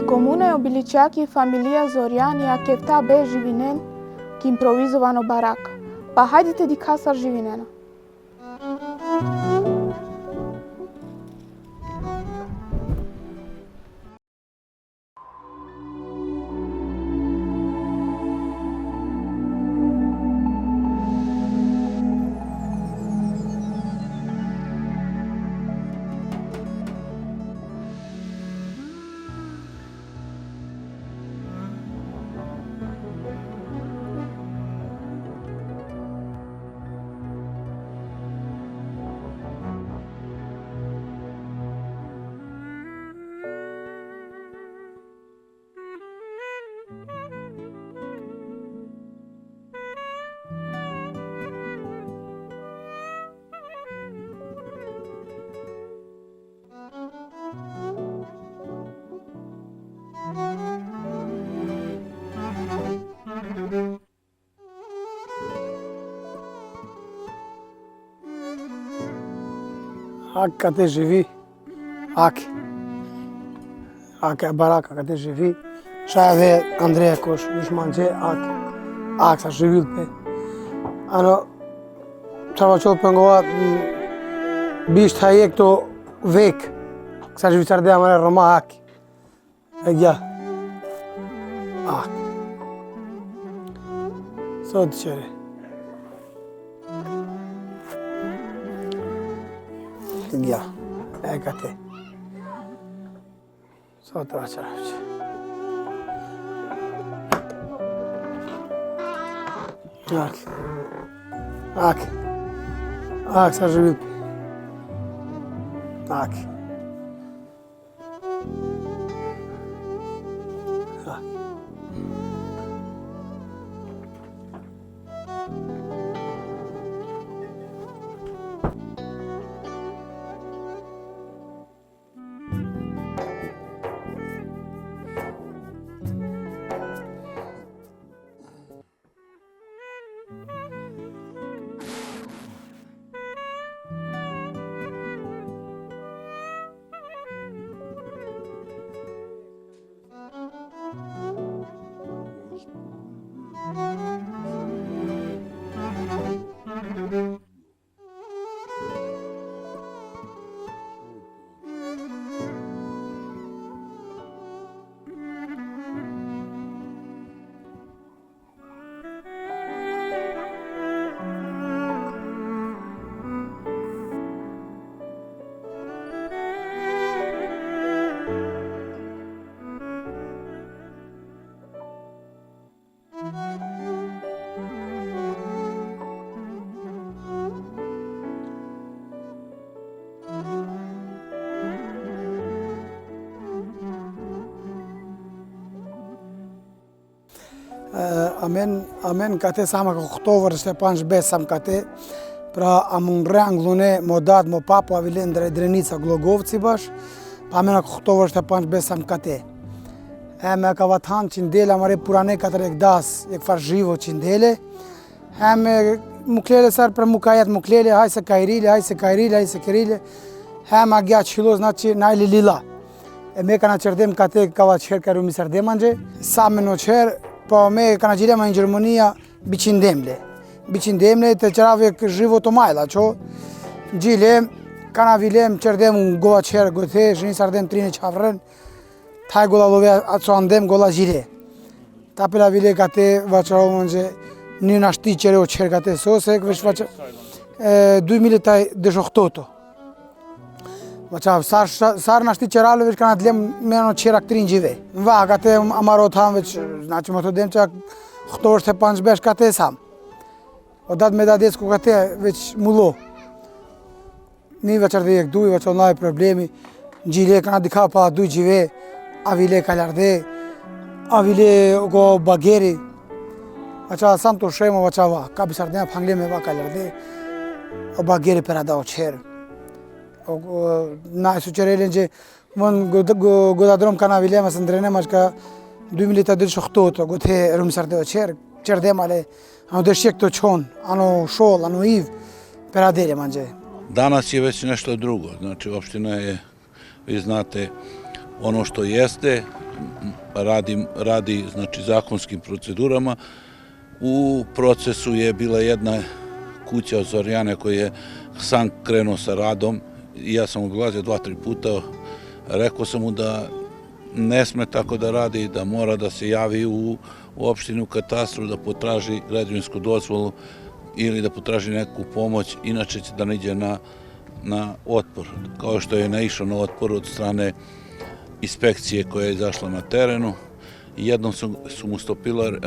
comune obiličaki familija Zorjani kefta be živinen ki improvizovano baraka. Pa hajdite di kasar živinena. Ak kate živi, ak e baraka kate živi, ša edhe Andreja kosh, vish mangje, ak sa živil pe. Ano, çava çol pengova, bisht haje këto vek, kësa zhivicar dhe amare roma ak. E gja, ak. Sot qere. Gja, e kate. Sot të vaqaravqe. Ak, sa živil. Ak. Amen kate sa më këtovër është e panë shbes sa më kate, pra a më në rengëllune, më datë, më papo, a vile ndre drenica Glogovci bash, pa amen a këtovër është e panë shbes sa më kate. E me ka vathan që ndele, a mare purane katër e këdas, e këfar zhivo që ndele, e me muklele sar për mu ka jetë muklele, haj se kajrile, haj se kajrile, haj se kërile, e me a gja qëlloz na që na ili lila. E me ka na qërdem kate ka va qërë ka rumi sardem anje, sa me në qërë, po me kana gjilema në Gjermania biqindemle. Biqindemle të qërave zhivo të majla, që gjilem, kana vilem qërdem unë gola qërë gothe, shëni sardem trine qafrën, taj gola love atë andem gola gjile. Ta pela vile kate vaqarovë në që një nashti qëre o qërë kate sose, këvesh vaqë 2000 taj dëshoktoto. Vaqav, sar nashti qërale veç kana të lem me në qëra këtërin gjive. Në va, kate amarot ham veç, na që më të dem që këto është e panë shbesh kate sam. O datë me dades ku kate veç mullo. Një veçar dhe e këduj, veç o naj problemi. Në gjile kana dika pa duj gjive, a vile kalarde, a vile go bageri. Vaqav, sam të shemo vaqav va, ka bisardena pëhangle me va kalarde, o bageri për ada o qërë. Na e suqerelin që mënë godadrom ka na vilema së ndrenem është ka 2000 të dhe shoktoto, gote rëmësar dhe o qërë ale, ano dëshjek të qonë, ano šol, ano iv, per adere manđe. Danas je već nešto drugo, znači opština je, vi znate, ono što jeste radi znači, zakonskim procedurama. U procesu je bila jedna kuća od Zorjane koji je sam krenuo sa radom. Ja sam obilazio 2-3 puta. Rekao sam mu da ne sme tako da radi, da mora da se javi u opštinu katastru, da potraži građevinsku dozvolu ili da potraži neku pomoć, inače će da ne iđe na otpor. Kao što je naišao na otpor od strane inspekcije koja je izašla na terenu. Jednom su mu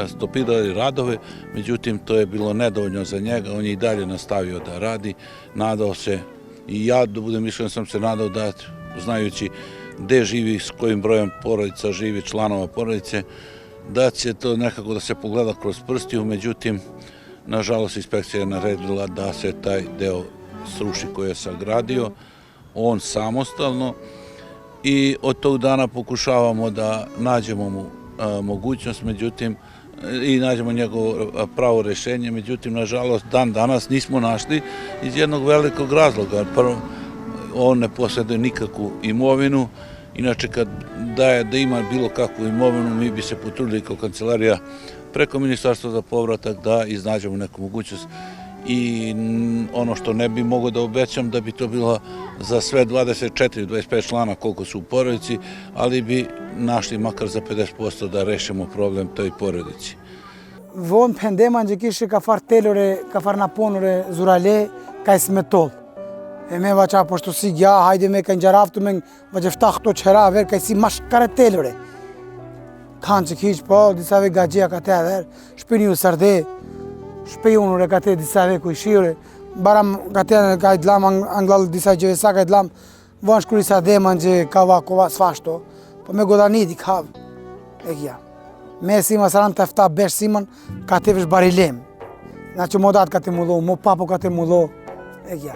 stopirali radove, međutim to je bilo nedovoljno za njega, on je i dalje nastavio da radi, nadao se, i ja da budem iskren sam se nadao da, znajući gde živi, s kojim brojem porodica živi, članova porodice, da će to nekako da se pogleda kroz prstiju, međutim, nažalost, inspekcija je naredila da se taj deo sruši koji je sagradio, on samostalno, i od tog dana pokušavamo da nađemo mu mogućnost, međutim, i nađemo njegovo pravo rešenje, međutim, nažalost, dan danas nismo našli iz jednog velikog razloga. Prvo, on ne posjeduje nikakvu imovinu, inače kad da ima bilo kakvu imovinu, mi bi se potrudili kao kancelarija preko Ministarstva za povratak da iznađemo neku mogućnost. I ono što ne bi mogao da obećam da bi to bilo za sve 24-25 člana koliko su u porodici, ali bi našli makar za 50% da rešimo problem toj porodici. Vonë pendeman që kishe ka far telore, ka far naponore zurale, ka i smetol. E me vaqa poshtu si gja, hajde me ka njaraftu me vaqa fta këto qera ver, ka i si mash kare telore. Kanë që kish, po, disave gajia ka te ver, shpini u sërde, shpijunure ka te disave kujshire, baram ka te ka i dlam anglal disa gjevesa ka i dlam, vonë shkuri sa deman që ka kova sfashto, po me godaniti ka e kja. Me sima saran të fta besh simën, ka te vesh barilem. Znači modat ka te mullo, mo papo ka te mullo, e kja.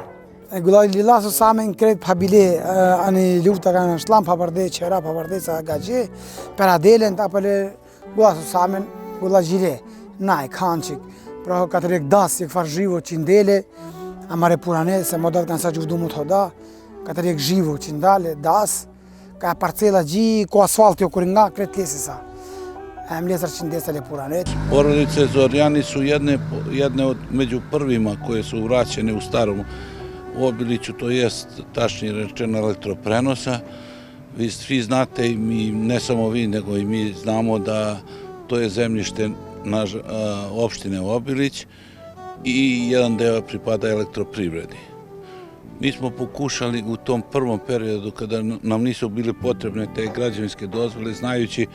E gulaj lilasu samen kret pabile, ani lufta ka në shlam, paparde qera, paparde sa gajje, per adelen ta pale gulasu samen, gulaj gjile, naj, kanqik. Pra ka të rek das, je këfar zhivo qindele, amare purane, se modat kanë sa gjuvdu mu të hoda, ka të rek zhivo qindale, das, ka parcela gji, ko asfalti o kuringa, kret lesi sa. Porodice Zorjani su jedne od među prvima koje su vraćene u starom Obiliću, to jest tačnije rečeno elektroprenosa. Vi svi znate, i mi, ne samo vi, nego i mi znamo da to je zemljište opštine Obilić i jedan deo pripada elektroprivredi. Mi smo pokušali u tom prvom periodu, kada nam nisu bili potrebne te građevinske dozvole, znajući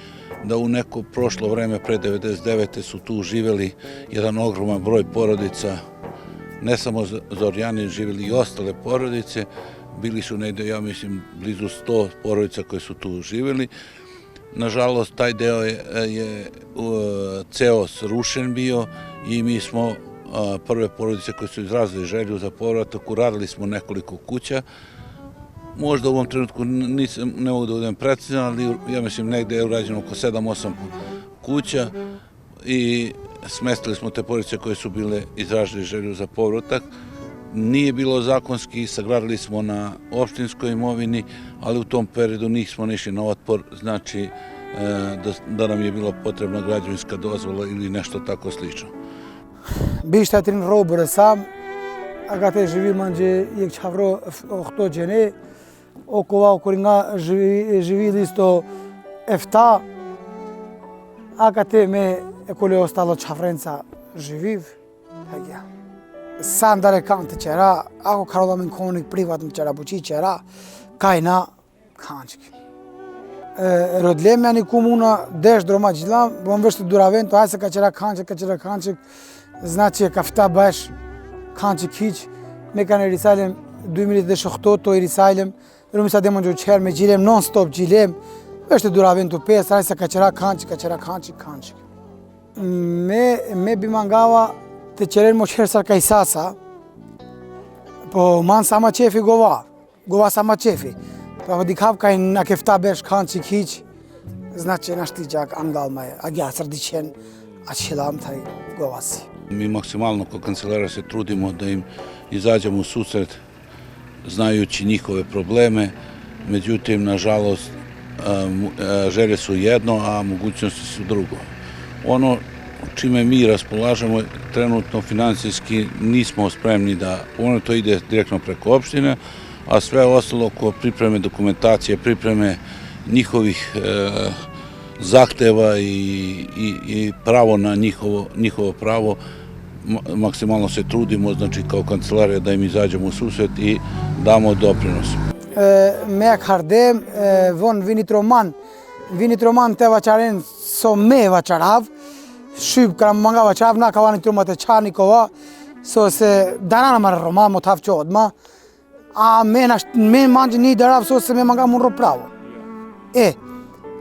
da u neko prošlo vreme, pre 1999. su tu živeli jedan ogroman broj porodica, ne samo Zorjani, živeli i ostale porodice, bili su negde, ja mislim, blizu 100 porodica koje su tu živeli. Nažalost, taj deo je ceo srušen bio i mi smo prve porodice koje su izrazili želju za povratak, uradili smo nekoliko kuća. Možda u ovom trenutku ne mogu da budem precizan, ali ja mislim negde je urađeno oko 7-8 kuća i smestili smo te porodice koje su bile izrazili želju za povratak. Nije bilo zakonski, sagradili smo na opštinskoj imovini, ali u tom periodu nismo nešli na otpor, znači da nam je bila potrebna građevinska dozvola ili nešto tako slično. Bishtatrin robër e sam, aga te zhvillimën që je qavro këto gjene, o kova kur nga zhvilli sto efta, aga te me e kole ostalo qafrenca zhviv, hegja. Sa ndare kanë të qera, ako karolla me në konik privat në qera buqi qera, kajna kanqik. Rodlem janë i komuna desh droma gjillam, bom vështë duravento, hajse ka qera kanqik, znači ka fta bash kanqik hiq, me ka në Risalem 2018 to i Risalem, rëmi sa demon gjë qerë me gjilem, non stop gjilem, vështë duravento 5, hajse ka qera kanqik. Me bimangava të qeren mo qerë sar ka i sasa, po man sa ma qefi gova sa ma qefi. Pa dikav ka i na kefta besh kanqik hiq, znači našti gjak angalma je, a gja srdiqen, a qilam taj govasi. Mi maksimalno kao kancelara se trudimo da im izađemo u susret znajući njihove probleme, međutim, nažalost, želje su jedno, a mogućnosti su drugo. Ono čime mi raspolažemo trenutno financijski nismo spremni da, ono to ide direktno preko opštine, a sve ostalo oko pripreme dokumentacije, pripreme njihovih zahteva i pravo na njihovo pravo, maksimalno se trudimo, znači kao kancelarija da im izađemo u susret i damo doprinos. Me kardem, von vinit roman te vaçaren so me vaçarav, shqyp kram manga vaçarav na kavani trumat e çani kova, so se darana mar roman mo tav çodma, a me manj ni darav so se me manga munro pravo.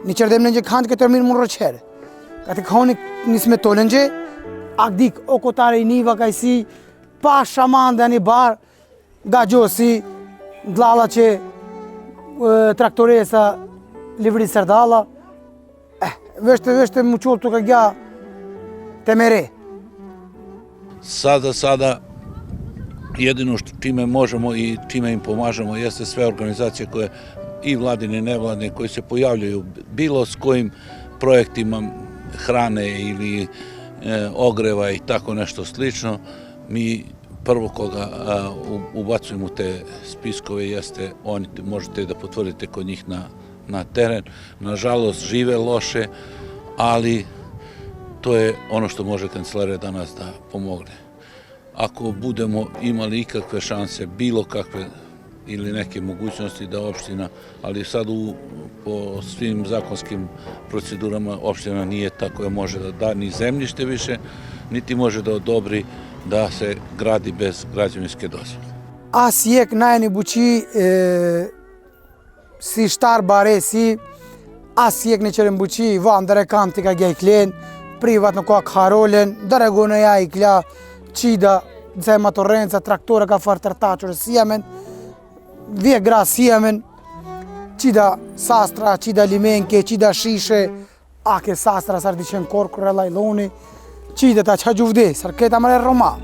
Ni çerdem nje khand ke termin munro çere. Kati khoni nisme tolenje, agdik okotare niva kaisi pa shamandani bar gajosi dlalla që traktoresa livri serdala, vešte mu qolë të këgja të mere. Sada jedino čime možemo i čime im pomažemo jeste sve organizacije koje i vladine i nevladine koje se pojavljaju bilo s kojim projektima hrane ili ogreva i tako nešto slično. Mi prvo koga ubacujemo u te spiskove jeste, oni možete da potvrdite kod njih na teren. Nažalost, žive loše, ali to je ono što može kancelarija danas da pomogne. Ako budemo imali ikakve šanse, bilo kakve ili neke mogućnosti da opština, ali sad po svim zakonskim procedurama opština nije ta koja može da da ni zemljište više, niti može da odobri da se gradi bez građevinske dozvole. As jek najni buqi si shtar baresi, as jek në qërën buqi, vam dere kam të ka gjejklen, privat në ka karolen, dere gune ja i kla, qida, dhe motorenca, traktore ka farë tërtaqër siamen, vje gra siamen, qida sastra, qida limenke, qida shishe, ake sastra sar diqen korkure lajloni, qida ta qa gjuvde, sar keta mre Roma.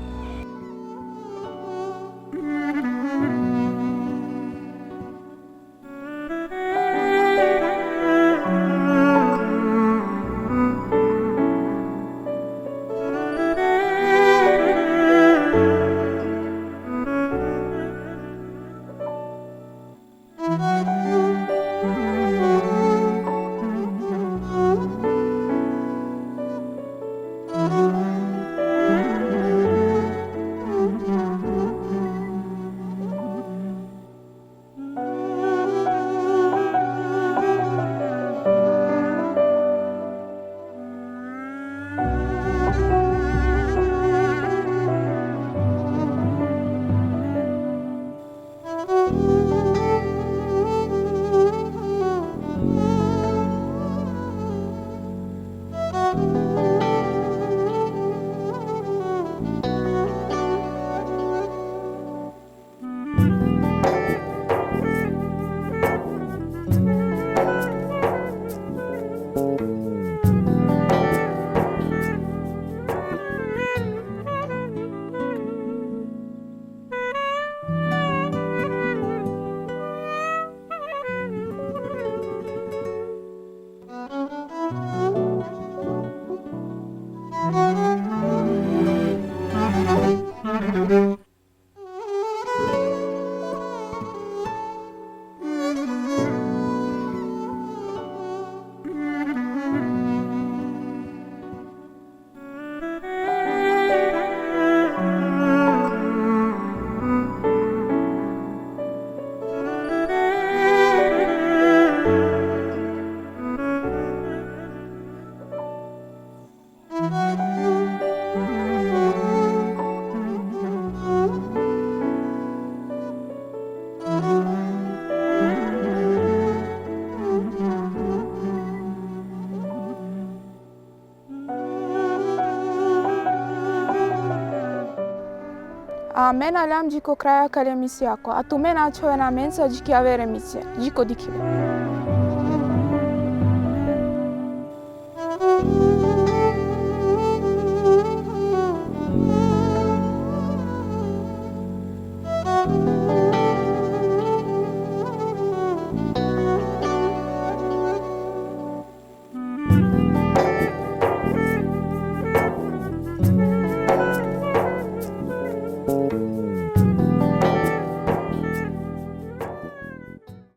A mena lam gjiko kraja kale misiako, a tu mena qove na menca gjiki avere misje, gjiko dikive. Thank you.